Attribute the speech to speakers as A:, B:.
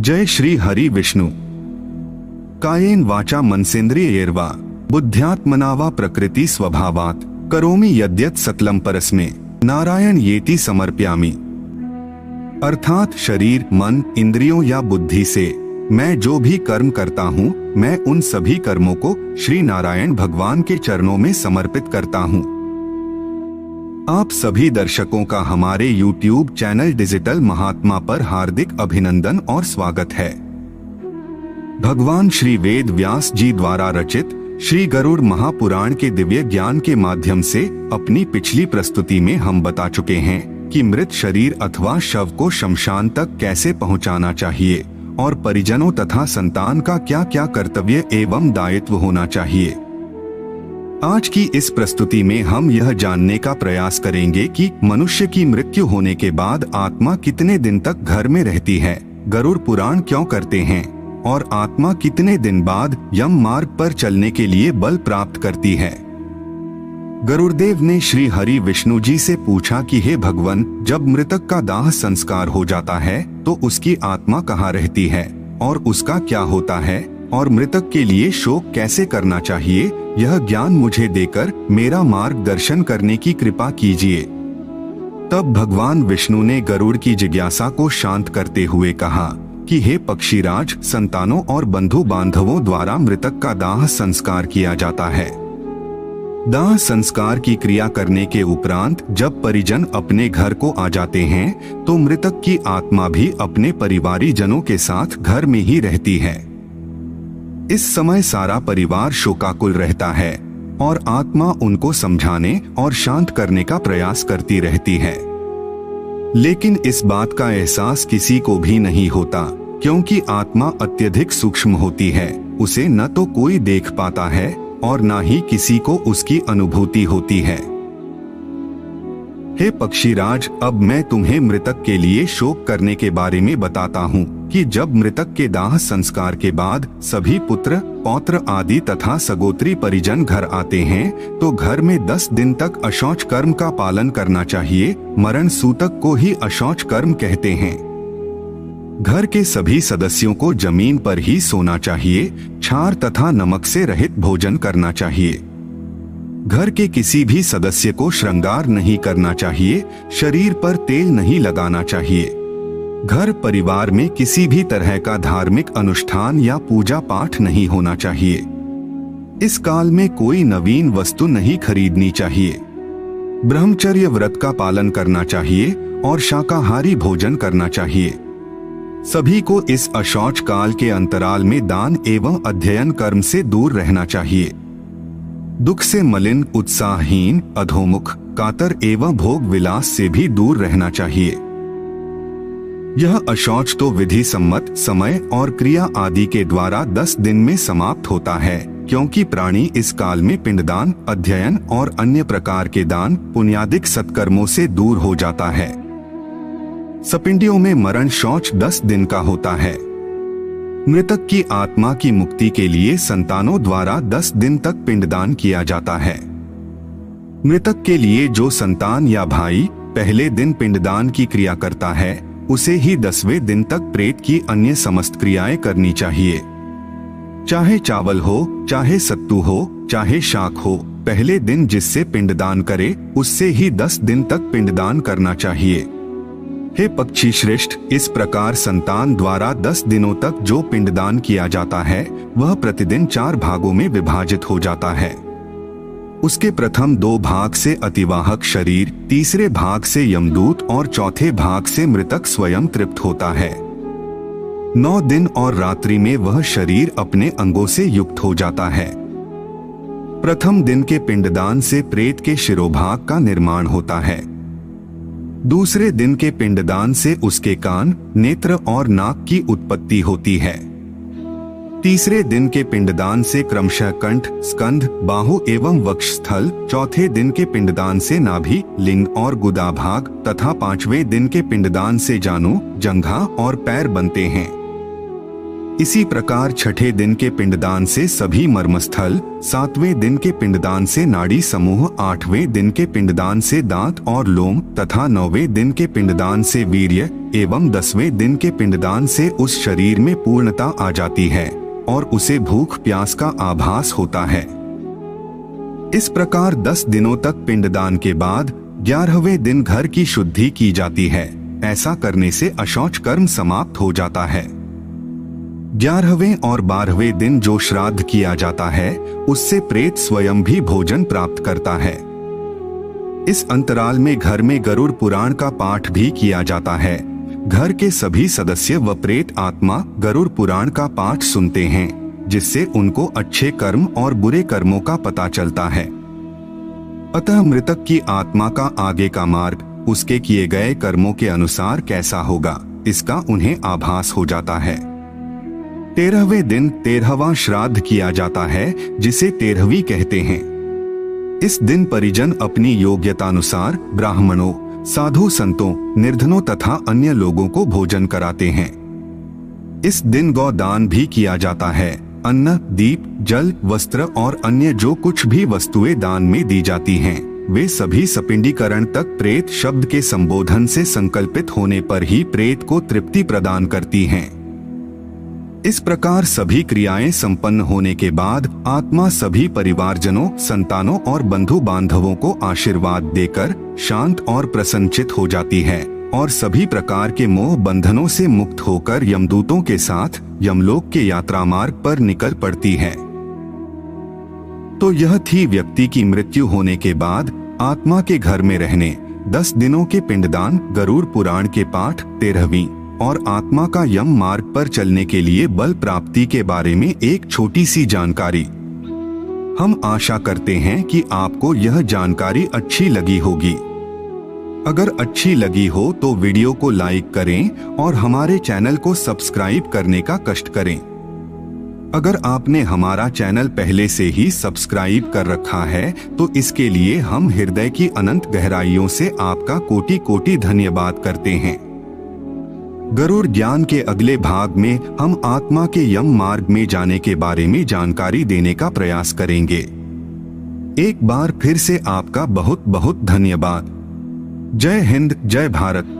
A: जय श्री हरि विष्णु। कायेन वाचा मनसेन्द्रियैर्वा बुद्ध्यात्मना वा प्रकृति स्वभावात् करोमि यद्यत् सकलं परस्मै नारायण येति समर्पयामि। अर्थात शरीर, मन, इंद्रियों या बुद्धि से मैं जो भी कर्म करता हूँ, मैं उन सभी कर्मों को श्री नारायण भगवान के चरणों में समर्पित करता हूँ। आप सभी दर्शकों का हमारे YouTube चैनल डिजिटल महात्मा पर हार्दिक अभिनंदन और स्वागत है। भगवान श्री वेद व्यास जी द्वारा रचित श्री गरुड़ महापुराण के दिव्य ज्ञान के माध्यम से अपनी पिछली प्रस्तुति में हम बता चुके हैं कि मृत शरीर अथवा शव को शमशान तक कैसे पहुंचाना चाहिए और परिजनों तथा संतान का क्या क्या कर्तव्य एवं दायित्व होना चाहिए। आज की इस प्रस्तुति में हम यह जानने का प्रयास करेंगे कि मनुष्य की मृत्यु होने के बाद आत्मा कितने दिन तक घर में रहती है, गरुड़ पुराण क्यों करते हैं और आत्मा कितने दिन बाद यम मार्ग पर चलने के लिए बल प्राप्त करती है। गरुड़देव ने श्री हरि विष्णु जी से पूछा कि हे भगवान, जब मृतक का दाह संस्कार हो जाता है तो उसकी आत्मा कहाँ रहती है और उसका क्या होता है और मृतक के लिए शोक कैसे करना चाहिए, यह ज्ञान मुझे देकर मेरा मार्गदर्शन करने की कृपा कीजिए। तब भगवान विष्णु ने गरुड़ की जिज्ञासा को शांत करते हुए कहा कि हे पक्षीराज, संतानों और बंधु बांधवों द्वारा मृतक का दाह संस्कार किया जाता है। दाह संस्कार की क्रिया करने के उपरांत जब परिजन अपने घर को आ जाते हैं तो मृतक की आत्मा भी अपने परिवारी जनों के साथ घर में ही रहती है। इस समय सारा परिवार शोकाकुल रहता है और आत्मा उनको समझाने और शांत करने का प्रयास करती रहती है, लेकिन इस बात का एहसास किसी को भी नहीं होता क्योंकि आत्मा अत्यधिक सूक्ष्म होती है। उसे न तो कोई देख पाता है और न ही किसी को उसकी अनुभूति होती है। हे पक्षीराज, अब मैं तुम्हें मृतक के लिए शोक करने के बारे में बताता हूँ कि जब मृतक के दाह संस्कार के बाद सभी पुत्र, पौत्र आदि तथा सगोत्री परिजन घर आते हैं तो घर में 10 दिन तक अशौच कर्म का पालन करना चाहिए। मरण सूतक को ही अशौच कर्म कहते हैं। घर के सभी सदस्यों को जमीन पर ही सोना चाहिए। छार तथा नमक से रहित भोजन करना चाहिए। घर के किसी भी सदस्य को श्रृंगार नहीं करना चाहिए। शरीर पर तेल नहीं लगाना चाहिए। घर परिवार में किसी भी तरह का धार्मिक अनुष्ठान या पूजा पाठ नहीं होना चाहिए। इस काल में कोई नवीन वस्तु नहीं खरीदनी चाहिए। ब्रह्मचर्य व्रत का पालन करना चाहिए और शाकाहारी भोजन करना चाहिए। सभी को इस अशौच काल के अंतराल में दान एवं अध्ययन कर्म से दूर रहना चाहिए। दुख से मलिन, उत्साहहीन, अधोमुख, कातर एवं भोग विलास से भी दूर रहना चाहिए। यह अशौच तो विधि सम्मत समय और क्रिया आदि के द्वारा 10 दिन में समाप्त होता है, क्योंकि प्राणी इस काल में पिंडदान, अध्ययन और अन्य प्रकार के दान पुण्यादिक सत्कर्मों से दूर हो जाता है। सपिंडियों में मरण शौच 10 दिन का होता है। मृतक की आत्मा की मुक्ति के लिए संतानों द्वारा 10 दिन तक पिंडदान किया जाता है। मृतक के लिए जो संतान या भाई पहले दिन पिंडदान की क्रिया करता है उसे ही 10वें दिन तक प्रेत की अन्य समस्त क्रियाएं करनी चाहिए। चाहे चावल हो, चाहे सत्तू हो, चाहे शाक हो, पहले दिन जिससे पिंडदान करे उससे ही 10 दिन तक पिंडदान करना चाहिए। हे पक्षी श्रेष्ठ, इस प्रकार संतान द्वारा 10 दिनों तक जो पिंडदान किया जाता है वह प्रतिदिन 4 भागों में विभाजित हो जाता है। उसके प्रथम 2 भाग से अतिवाहक शरीर, तीसरे भाग से यमदूत और चौथे भाग से मृतक स्वयं तृप्त होता है। 9 दिन और रात्रि में वह शरीर अपने अंगों से युक्त हो जाता है। प्रथम दिन के पिंडदान से प्रेत के शिरोभाग का निर्माण होता है। दूसरे दिन के पिंडदान से उसके कान, नेत्र और नाक की उत्पत्ति होती है। तीसरे दिन के पिंडदान से क्रमशः कंठ, स्कंध, बाहु एवं वक्षस्थल, चौथे दिन के पिंडदान से नाभि, लिंग और गुदा भाग तथा 5वें दिन के पिंडदान से जानु, जंघा और पैर बनते हैं। इसी प्रकार छठे दिन के पिंडदान से सभी मर्मस्थल, 7वें दिन के पिंडदान से नाड़ी समूह, 8वें दिन के पिंडदान से दांत और लोम तथा 9वें दिन के पिंडदान से वीर्य एवं 10वें दिन के पिंडदान से उस शरीर में पूर्णता आ जाती है और उसे भूख प्यास का आभास होता है। इस प्रकार 10 दिनों तक पिंडदान के बाद 11वें दिन घर की शुद्धि की जाती है। ऐसा करने से अशौच कर्म समाप्त हो जाता है। 11वें और 12वें दिन जो श्राद्ध किया जाता है उससे प्रेत स्वयं भी भोजन प्राप्त करता है। इस अंतराल में घर में गरुड़ पुराण का पाठ भी किया जाता है। घर के सभी सदस्य व प्रेत आत्मा गरुड़ पुराण का पाठ सुनते हैं, जिससे उनको अच्छे कर्म और बुरे कर्मों का पता चलता है। अतः मृतक की आत्मा का आगे का मार्ग उसके किए गए कर्मों के अनुसार कैसा होगा, इसका उन्हें आभास हो जाता है। 13वें दिन 13वां श्राद्ध किया जाता है, जिसे 13वीं कहते हैं। इस दिन परिजन अपनी योग्यतानुसार ब्राह्मणों, साधु संतों, निर्धनों तथा अन्य लोगों को भोजन कराते हैं। इस दिन गौदान भी किया जाता है। अन्न, दीप, जल, वस्त्र और अन्य जो कुछ भी वस्तुएं दान में दी जाती हैं, वे सभी सपिंडीकरण तक प्रेत शब्द के संबोधन से संकल्पित होने पर ही प्रेत को तृप्ति प्रदान करती हैं। इस प्रकार सभी क्रियाएं संपन्न होने के बाद आत्मा सभी परिवारजनों, संतानों और बंधु बांधवों को आशीर्वाद देकर शांत और प्रसन्नचित हो जाती है और सभी प्रकार के मोह बंधनों से मुक्त होकर यमदूतों के साथ यमलोक के यात्रा मार्ग पर निकल पड़ती है। तो यह थी व्यक्ति की मृत्यु होने के बाद आत्मा के घर में रहने, 10 दिनों के पिंडदान, गरुड़ पुराण के पाठ, 13वीं और आत्मा का यम मार्ग पर चलने के लिए बल प्राप्ति के बारे में एक छोटी सी जानकारी। हम आशा करते हैं कि आपको यह जानकारी अच्छी लगी होगी। अगर अच्छी लगी हो तो वीडियो को लाइक करें और हमारे चैनल को सब्सक्राइब करने का कष्ट करें। अगर आपने हमारा चैनल पहले से ही सब्सक्राइब कर रखा है तो इसके लिए हम हृदय की अनंत गहराइयों से आपका कोटि कोटि धन्यवाद करते हैं। गरुड़ ज्ञान के अगले भाग में हम आत्मा के यम मार्ग में जाने के बारे में जानकारी देने का प्रयास करेंगे। एक बार फिर से आपका बहुत बहुत धन्यवाद। जय हिंद, जय भारत।